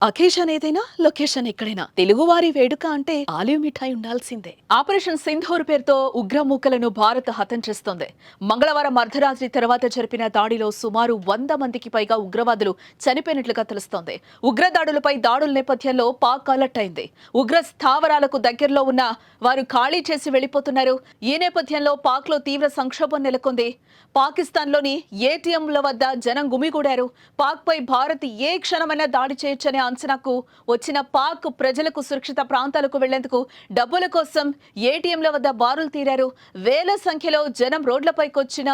Occasion ఏదైనా location ఎక్కడైనా తెలుగువారి వేడుక అంటే ఆలివ్ మిఠాయి ఉండాల్సిందే. ఆపరేషన్ సింధూర్ పేరుతో ఉగ్రమూకలను భారత్ హతం చేస్తోంది. మంగళవారం అర్ధరాత్రి తర్వాత జరిపిన దాడిలో సుమారు 100 మందికి పైగా ఉగ్రవాదులు చనిపోయినట్లుగా తెలుస్తోంది. ఉగ్రదాడులపై దాడుల నేపథ్యంలో పాక్ అలర్ట్ అయింది. ఉగ్ర స్థావరాలకు దగ్గరలో ఉన్న వారు ఖాళీ చేసి వెళ్లిపోతున్నారు. ఈ నేపథ్యంలో పాక్ లో తీవ్ర సంక్షోభం నెలకొంది. పాకిస్తాన్లోని ఏటీఎంల వద్ద జనం గుమిగూడారు. పాక్ పై భారత్ ఏ క్షణమైనా దాడి చేయొచ్చనే అంచనాకు వచ్చిన పాక్ ప్రజలకు సురక్షిత ప్రాంతాలకు వెళ్లేందుకు డబ్బుల కోసం ఏటీఎంల వద్ద బారులు తీరారు. వేల సంఖ్యలో జనం రోడ్లపైకొచ్చిన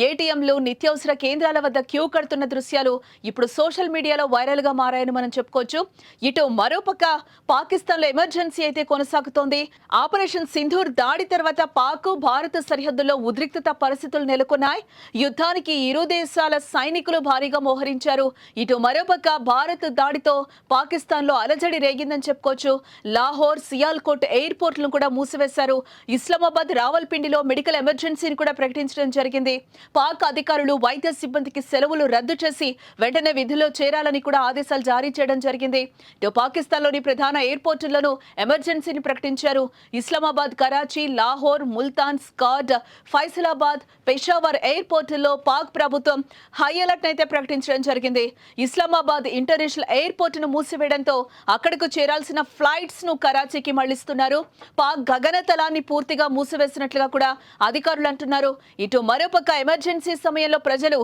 ఏటీఎంలు, నిత్యావసర కేంద్రాల వద్ద క్యూ కడుతున్న దృశ్యాలు ఇప్పుడు సోషల్ మీడియాలో వైరల్ గా మారాయని మనం చెప్పుకోవచ్చు. ఇటు మరోపక్క పాకిస్తాన్లో ఎమర్జెన్సీ అయితే కొనసాగుతోంది. ఆపరేషన్ సింధూర్ దాడి తర్వాత పాక్, భారత సరిహద్దుల్లో ఉద్రిక్తత పరిస్థితులు నెలకొన్నాయి. యుద్ధానికి ఇరు దేశాల సైనికులు భారీగా మోహరించారు. ఇటు మరోపక్క భారత్ దాడితో పాకిస్తాన్ లో అలజడి రేగిందని చెప్పుకోవచ్చు. లాహోర్, సియాల్కోట్ ఎయిర్పోర్ట్లను కూడా మూసివేశారు. ఇస్లామాబాద్, రావల్పిండిలో మెడికల్ ఎమర్జెన్సీని కూడా ప్రకటించడం జరిగింది. పాక్ అధికారులు వైద్య సిబ్బందికి సెలవులు రద్దు చేసి వెంటనే విధుల్లో చేరాలని కూడా ఆదేశాలు జారీ చేయడం జరిగింది. ఇటు పాకిస్తాన్ లోని ప్రధాన ఎయిర్పోర్టులను ఎమర్జెన్సీని ప్రకటించారు. ఇస్లామాబాద్, కరాచీ, లాహోర్, ముల్తాన్, స్కాడ్, ఫైసలాబాద్, పెషావర్ ఎయిర్పోర్టుల్లో పాక్ ప్రభుత్వం హై అలర్ట్ అయితే ప్రకటించడం జరిగింది. ఇస్లామాబాద్ ఇంటర్నేషనల్ ఎయిర్పోర్ట్ ను మూసివేయడంతో అక్కడకు చేరాల్సిన ఫ్లైట్స్ ను కరాచీకి మళ్లిస్తున్నారు. పాక్ గగనతలాన్ని పూర్తిగా మూసివేసినట్లుగా కూడా అధికారులు అంటున్నారు. ఇటు మరోపక్క ఎమర్జెన్సీ సమయంలో ప్రజలు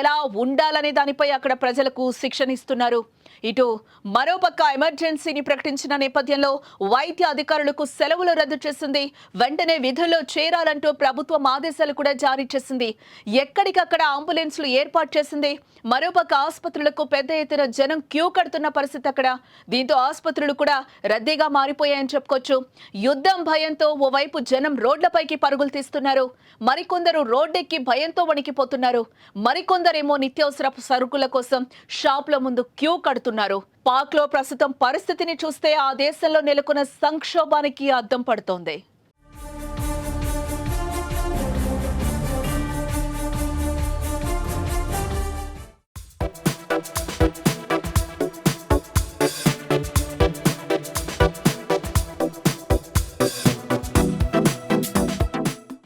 ఎలా ఉండాలనే దానిపై అక్కడ ప్రజలకు శిక్షణ ఇస్తున్నారు. ఇటు మరోపక్క ఎమర్జెన్సీని ప్రకటించిన నేపథ్యంలో వైద్య అధికారులకు సెలవులు రద్దు చేసింది. వెంటనే విధుల్లో చేరాలంటూ ప్రభుత్వం ఆదేశాలు కూడా జారీ చేసింది. ఎక్కడికక్కడ అంబులెన్స్లు ఏర్పాటు చేసింది. మరోపక్క ఆసుపత్రులకు పెద్ద ఎత్తున జనం క్యూ కడుతున్న పరిస్థితి అక్కడ. దీంతో ఆసుపత్రులు కూడా రద్దీగా మారిపోయాయని చెప్పుకోవచ్చు. యుద్ధం భయంతో ఓవైపు జనం రోడ్లపైకి పరుగులు తీస్తున్నారు. మరికొందరు రోడ్డెక్కి భయంతో వణికిపోతున్నారు. మరికొందరేమో నిత్యావసర సరుకుల కోసం షాపుల ముందు క్యూ కడుతున్నారు. పాక్ లో ప్రస్తుతం పరిస్థితిని చూస్తే ఆ దేశంలో నెలకొన్న సంక్షోభానికి అద్దం పడుతోంది.